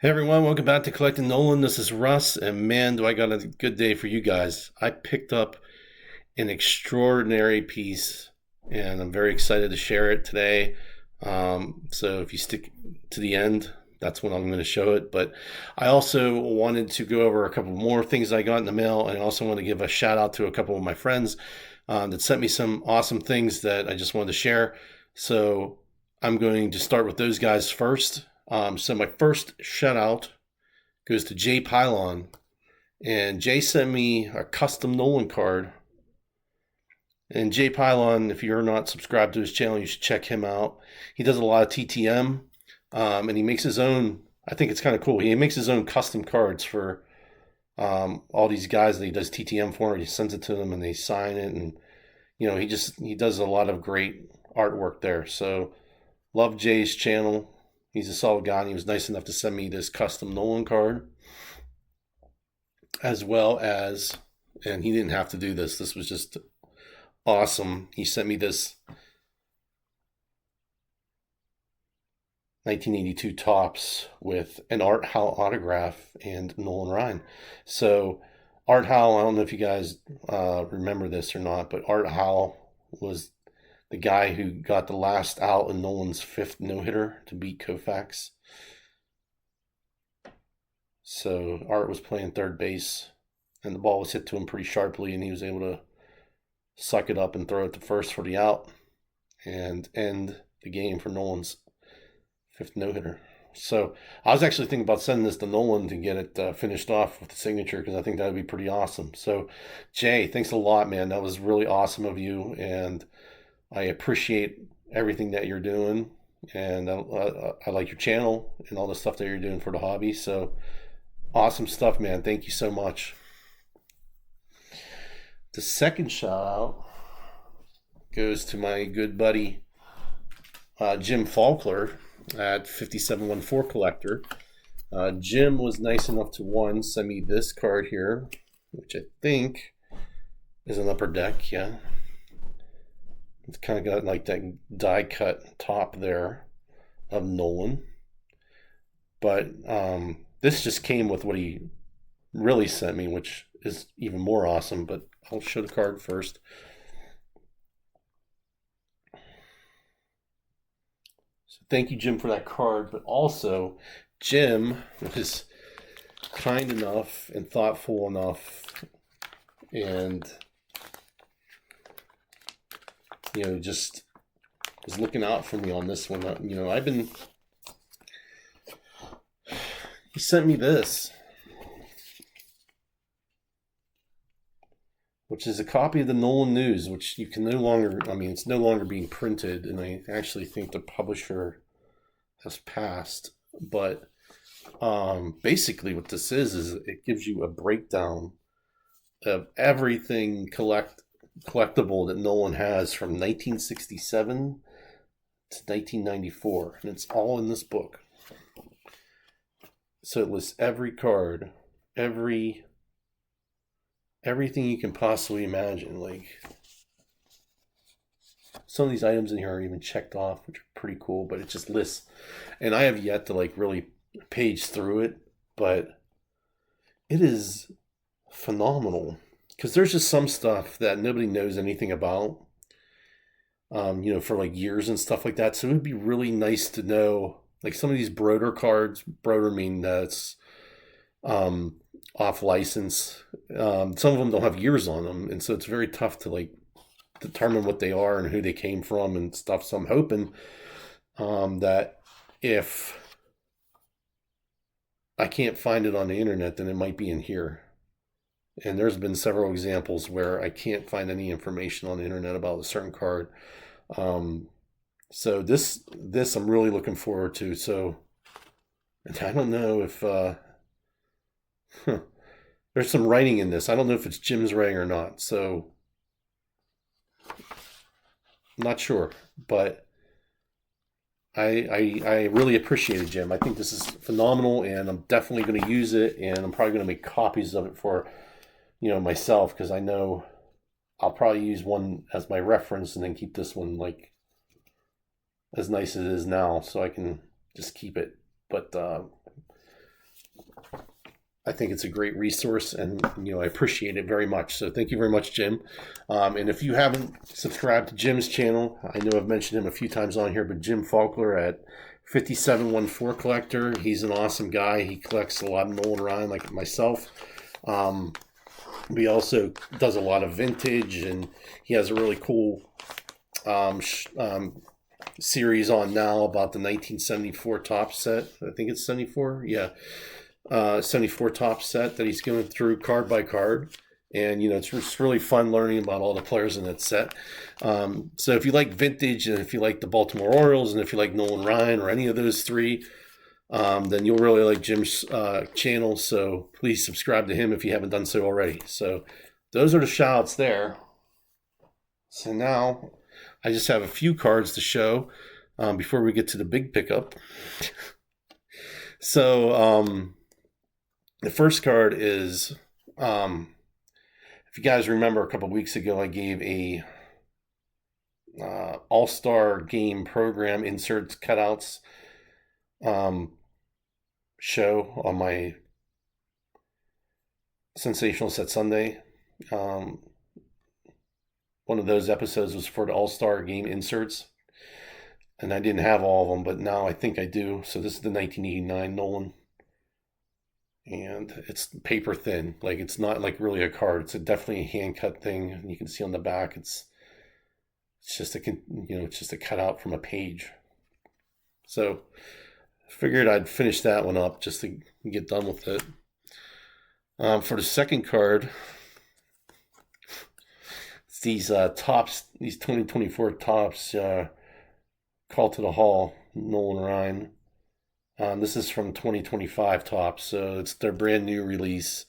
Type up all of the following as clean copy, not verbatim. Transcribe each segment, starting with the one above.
Hey everyone, welcome back to Collecting Nolan. This is Russ, and man, do I got a good day for you guys. I picked up an extraordinary piece, and I'm very excited to share it today. So if you stick to the end, that's when I'm going to show it. But I also wanted to go over a couple more things I got in the mail, and I also want to give a shout out to a couple of my friends that sent me some awesome things that I just wanted to share. So I'm going to start with those guys first. So my first shout out goes to Jay Pylon, and Jay sent me a custom Nolan card. And Jay Pylon, if you're not subscribed to his channel, you should check him out. He does a lot of TTM, and he makes his own. I think it's kind of cool. He makes his own custom cards for all these guys that he does TTM for. He sends it to them, and they sign it, and he does a lot of great artwork there. So love Jay's channel. He's a solid guy, and he was nice enough to send me this custom Nolan card, as well as, and he didn't have to do this. This was just awesome. He sent me this 1982 Topps with an Art Howe autograph and Nolan Ryan. So Art Howe, I don't know if you guys remember this or not, but Art Howe was the guy who got the last out in Nolan's fifth no-hitter to beat Koufax. So Art was playing third base, and the ball was hit to him pretty sharply, and he was able to suck it up and throw it to first for the out and end the game for Nolan's fifth no-hitter. So I was actually thinking about sending this to Nolan to get it finished off with the signature, because I think that would be pretty awesome. So Jay, thanks a lot, man. That was really awesome of you, and I appreciate everything that you're doing, and I like your channel and all the stuff that you're doing for the hobby. So awesome stuff, man. Thank you so much. The second shout out goes to my good buddy Jim Faulkner at 5714 Collector. Jim was nice enough to send me this card here, which I think is an upper deck. Yeah. It's kind of got like that die cut top there of Nolan. But this just came with what he really sent me, which is even more awesome. But I'll show the card first. So thank you, Jim, for that card. But also, Jim was kind enough and thoughtful enough, and just was looking out for me on this one. He sent me this, which is a copy of the Nolan News, which you can no longer, it's no longer being printed, and I actually think the publisher has passed. But basically what this is it gives you a breakdown of everything collectible that Nolan has from 1967 to 1994, and it's all in this book. So it lists every card, everything you can possibly imagine. Like, some of these items in here are even checked off, which are pretty cool, but it just lists. And I have yet to really page through it, but it is phenomenal, because there's just some stuff that nobody knows anything about, for years and stuff like that. So it would be really nice to know, like some of these Broder cards. Broder mean that's off license. Some of them don't have years on them, and so it's very tough to determine what they are and who they came from and stuff. So I'm hoping that if I can't find it on the internet, then it might be in here. And there's been several examples where I can't find any information on the internet about a certain card. So this I'm really looking forward to. So, and I don't know if there's some writing in this. I don't know if it's Jim's writing or not. So I'm not sure, but I really appreciate it, Jim. I think this is phenomenal, and I'm definitely going to use it, and I'm probably going to make copies of it for myself, because I know I'll probably use one as my reference and then keep this one as nice as it is now, so I can just keep it. But I think it's a great resource, and I appreciate it very much. So thank you very much, Jim. And if you haven't subscribed to Jim's channel, I know I've mentioned him a few times on here, but Jim Faulkner at 5714 Collector. He's an awesome guy. He collects a lot of Nolan Ryan like myself. He also does a lot of vintage, and he has a really cool series on now about the 1974 top set. I think it's 74. Yeah. 74 top set that he's going through card by card. And, it's just really fun learning about all the players in that set. So if you like vintage, and if you like the Baltimore Orioles, and if you like Nolan Ryan or any of those three, then you'll really like Jim's channel. So please subscribe to him if you haven't done so already. So those are the shout-outs there. So now I just have a few cards to show before we get to the big pickup. So the first card is, if you guys remember, a couple of weeks ago I gave a All-Star Game program inserts cutouts show on my Sensational Set Sunday. One of those episodes was for the All-Star Game inserts, and I didn't have all of them, but now I think I do. So this is the 1989 Nolan, and it's paper thin. Like, it's not like really a card. It's definitely a hand cut thing, and you can see on the back it's just a cutout from a page. So I figured I'd finish that one up just to get done with it. For the second card, it's these tops, these 2024 tops, Call to the Hall, Nolan Ryan. This is from 2025 tops, so it's their brand new release.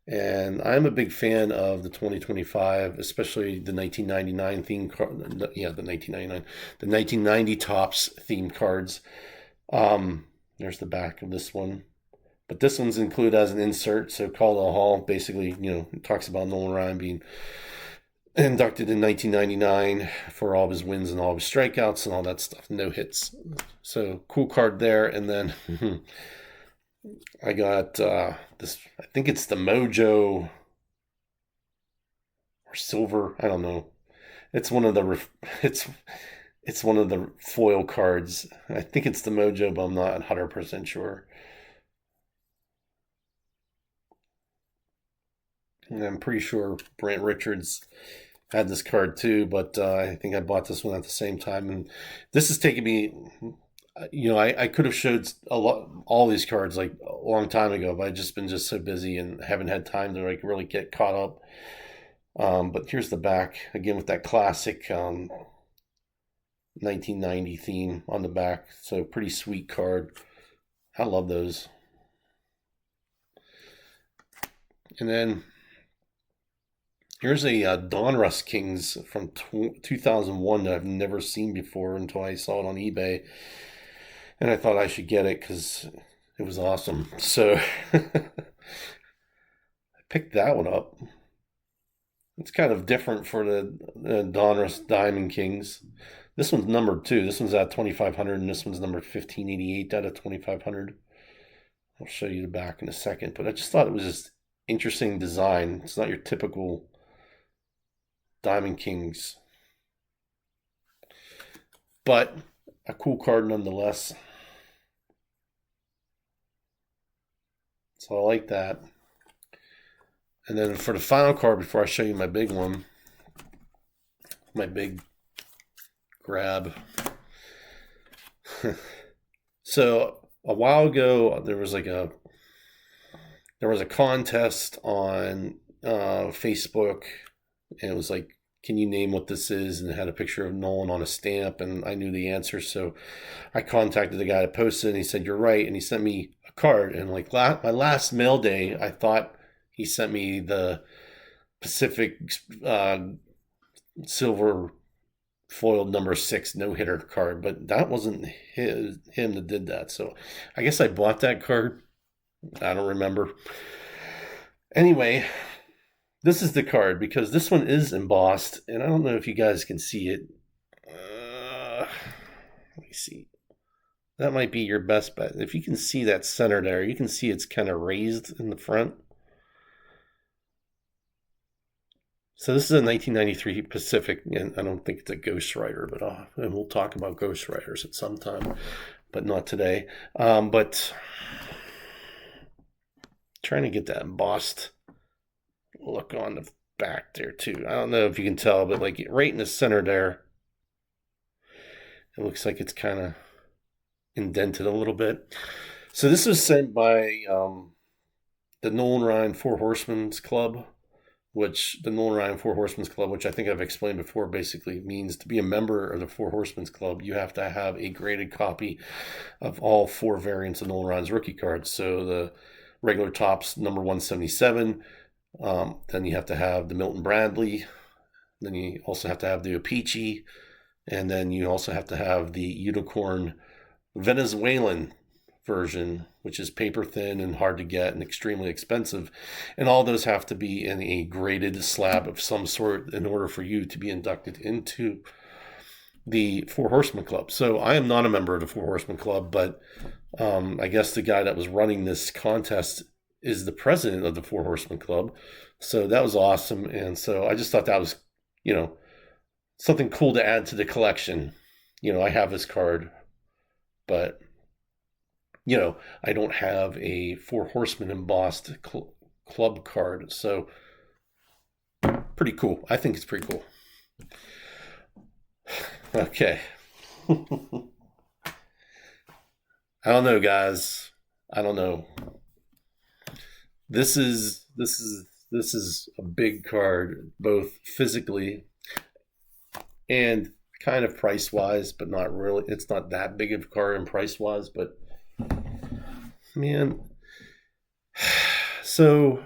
And I'm a big fan of the 2025, especially the 1999 theme card. Yeah, the 1990 tops themed cards. There's the back of this one. But this one's included as an insert, so Call to the Hall basically, it talks about Nolan Ryan being inducted in 1999 for all of his wins and all of his strikeouts and all that stuff, no hits. So cool card there. And then I got this, I think it's the Mojo or Silver, I don't know. It's one of the it's one of the foil cards. I think it's the Mojo, but I'm not 100% sure. And I'm pretty sure Brant Richards had this card too, but I think I bought this one at the same time. And this has taken me, I could have showed all these cards like a long time ago, but I've just been so busy and haven't had time to like really get caught up. But here's the back again with that classic 1990 theme on the back. So pretty sweet card. I love those. And then here's a Donruss Kings from 2001 that I've never seen before until I saw it on eBay. And I thought I should get it because it was awesome. So I picked that one up. It's kind of different for the Donruss Diamond Kings. This one's numbered too. This one's at 2500 and this one's numbered 1588 out of 2500. I'll show you the back in a second. But I just thought it was just interesting design. It's not your typical Diamond Kings, but a cool card nonetheless. So I like that. And then for the final card, before I show you my big one, my big grab. So a while ago, there was a contest on Facebook, and it was like, can you name what this is? And it had a picture of Nolan on a stamp, and I knew the answer. So I contacted the guy that posted, and he said, you're right. And he sent me a card. And like my last mail day, I thought he sent me the Pacific Silver foiled number 6 no-hitter card, but that wasn't him that did that. So I guess I bought that card. I don't remember. Anyway, this is the card because this one is embossed, and I don't know if you guys can see it. Let me see. That might be your best bet. If you can see that center there, you can see it's kind of raised in the front. So this is a 1993 Pacific, and I don't think it's a Ghost Rider, but and we'll talk about Ghost Riders at some time, but not today. But trying to get that embossed look on the back there too. I don't know if you can tell, but like right in the center there, it looks like it's kind of indented a little bit. So this was sent by the Nolan Ryan Four Horsemen's Club, which the Nolan Ryan Four Horsemen's Club, which I think I've explained before, basically means to be a member of the Four Horsemen's Club, you have to have a graded copy of all four variants of Nolan Ryan's rookie cards. So the regular tops, number 177. Then you have to have the Milton Bradley. Then you also have to have the Opeachy. And then you also have to have the Unicorn Venezuelan version, which is paper thin and hard to get and extremely expensive. And all those have to be in a graded slab of some sort in order for you to be inducted into the Four Horsemen Club. So I am not a member of the Four Horsemen Club, but I guess the guy that was running this contest is the president of the Four Horsemen Club. So that was awesome. And so I just thought that was, something cool to add to the collection. I have this card, but I don't have a Four Horsemen embossed club card. So pretty cool. I think it's pretty cool. Okay. I don't know, guys. I don't know. This is a big card, both physically and kind of price wise, but not really. It's not that big of a card in price wise, but man. So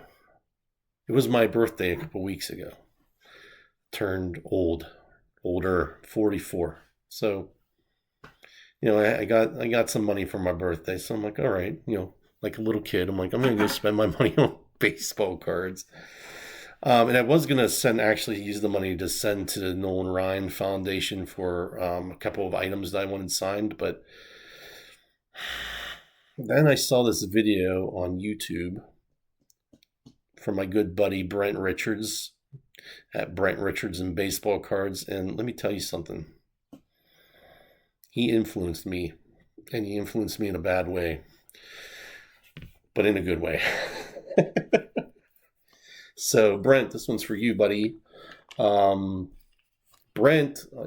it was my birthday a couple weeks ago. Turned older, 44. So I got some money for my birthday, so I'm like, all right, like a little kid, I'm like, I'm gonna go spend my money on baseball cards. And I was gonna use the money to send to the Nolan Ryan Foundation for a couple of items that I wanted signed, but then I saw this video on YouTube from my good buddy Brent Richards at Brent Richards and Baseball Cards, and let me tell you something. He influenced me, and he influenced me in a bad way, but in a good way. So, Brent, this one's for you, buddy. Brent,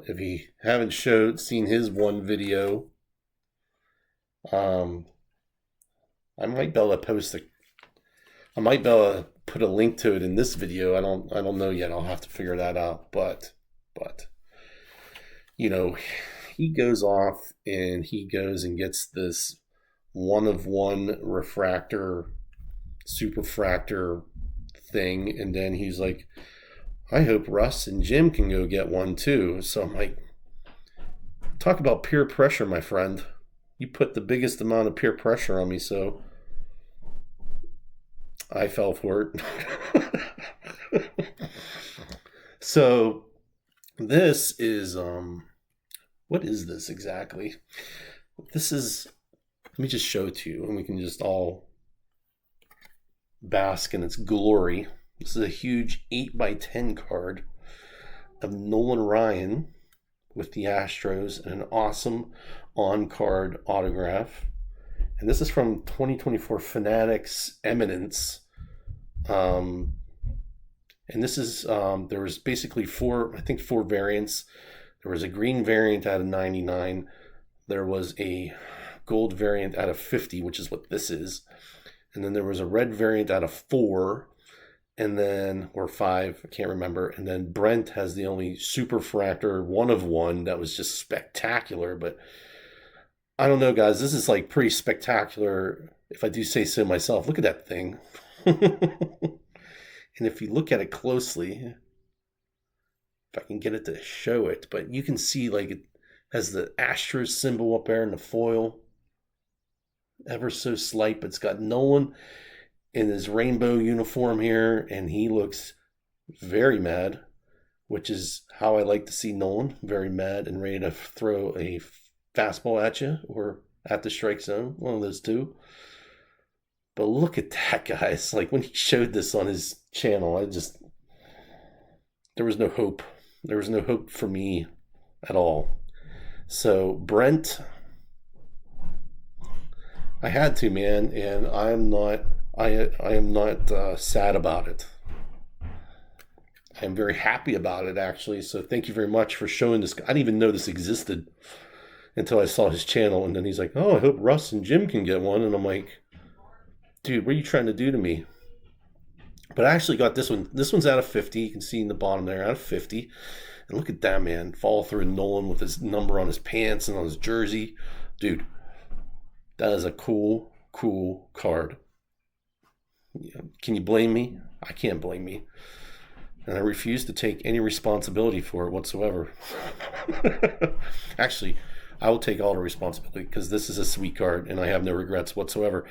if you haven't seen his one video, I might be able to put a link to it in this video. I don't know yet. I'll have to figure that out. But he goes off and he goes and gets this 1-of-1 refractor, superfractor thing, and then he's like, I hope Russ and Jim can go get one too. So I'm like, talk about peer pressure, my friend. You put the biggest amount of peer pressure on me, so I fell for it. So this is what is this exactly? This is, let me just show it to you and we can just all bask in its glory. This is a huge 8x10 card of Nolan Ryan with the Astros and an awesome on-card autograph. And this is from 2024 Fanatics Eminence. And this is, there was basically four variants. There was a green variant out of 99. There was a gold variant out of 50, which is what this is. And then there was a red variant out of 4, and then, or 5, I can't remember. And then Brent has the only superfractor 1-of-1 that was just spectacular. But I don't know, guys. This is like pretty spectacular, if I do say so myself. Look at that thing. And if you look at it closely, if I can get it to show it, but you can see like it has the Astros symbol up there in the foil. Ever so slight, but it's got Nolan in his rainbow uniform here, and he looks very mad, which is how I like to see Nolan, very mad and ready to throw a fastball at you or at the strike zone, one of those two. But look at that, guys. Like when he showed this on his channel, there was no hope. There was no hope for me at all. So, Brent, I had to, man, and I am not sad about it. I am very happy about it, actually. So, thank you very much for showing this. I didn't even know this existed until I saw his channel, and then he's like, "Oh, I hope Russ and Jim can get one," and I'm like, "Dude, what are you trying to do to me?" But I actually got this one. This one's out of 50. You can see in the bottom there, out of 50. And look at that, man. Follow through Nolan with his number on his pants and on his jersey. Dude, that is a cool, cool card. Can you blame me? I can't blame me. And I refuse to take any responsibility for it whatsoever. Actually, I will take all the responsibility because this is a sweet card and I have no regrets whatsoever.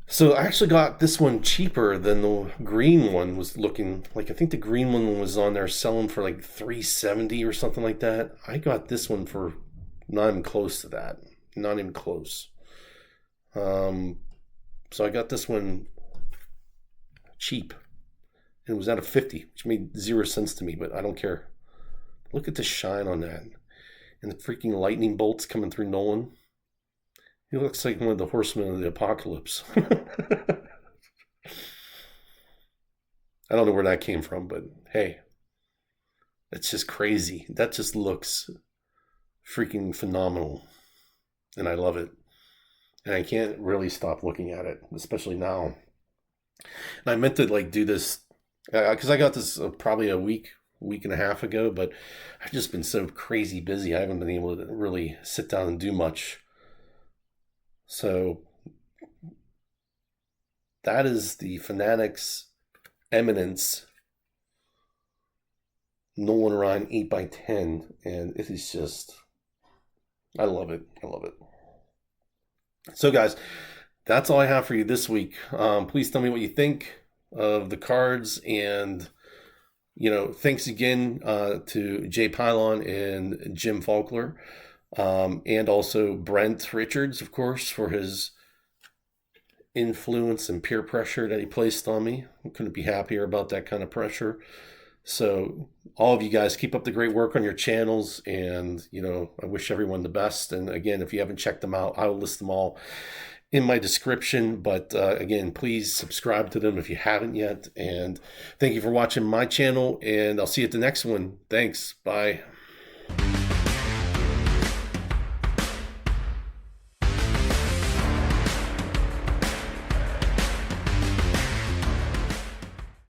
So I actually got this one cheaper than the green one was looking like. I think the green one was on there selling for like $370 or something like that. I got this one for not even close to that. Not even close. So I got this one cheap. And it was out of 50, which made 0 sense to me, but I don't care. Look at the shine on that. And the freaking lightning bolts coming through Nolan. He looks like one of the horsemen of the apocalypse. I don't know where that came from, but hey, it's just crazy. That just looks freaking phenomenal. And I love it. And I can't really stop looking at it, especially now. And I meant to like do this because I got this probably a week and a half ago, but I've just been so crazy busy. I haven't been able to really sit down and do much. So that is the Fanatics Eminence Nolan Ryan 8x10, and it is just, I love it. I love it. So, guys, that's all I have for you this week. Please tell me what you think of the cards, and thanks again to Jay Pylon and Jim Faulkner, and also Brent Richards, of course, for his influence and peer pressure that he placed on me. I couldn't be happier about that kind of pressure. So all of you guys, keep up the great work on your channels, and I wish everyone the best. And again, if you haven't checked them out, I will list them all in my description. But again, please subscribe to them if you haven't yet. And thank you for watching my channel, and I'll see you at the next one. Thanks. Bye.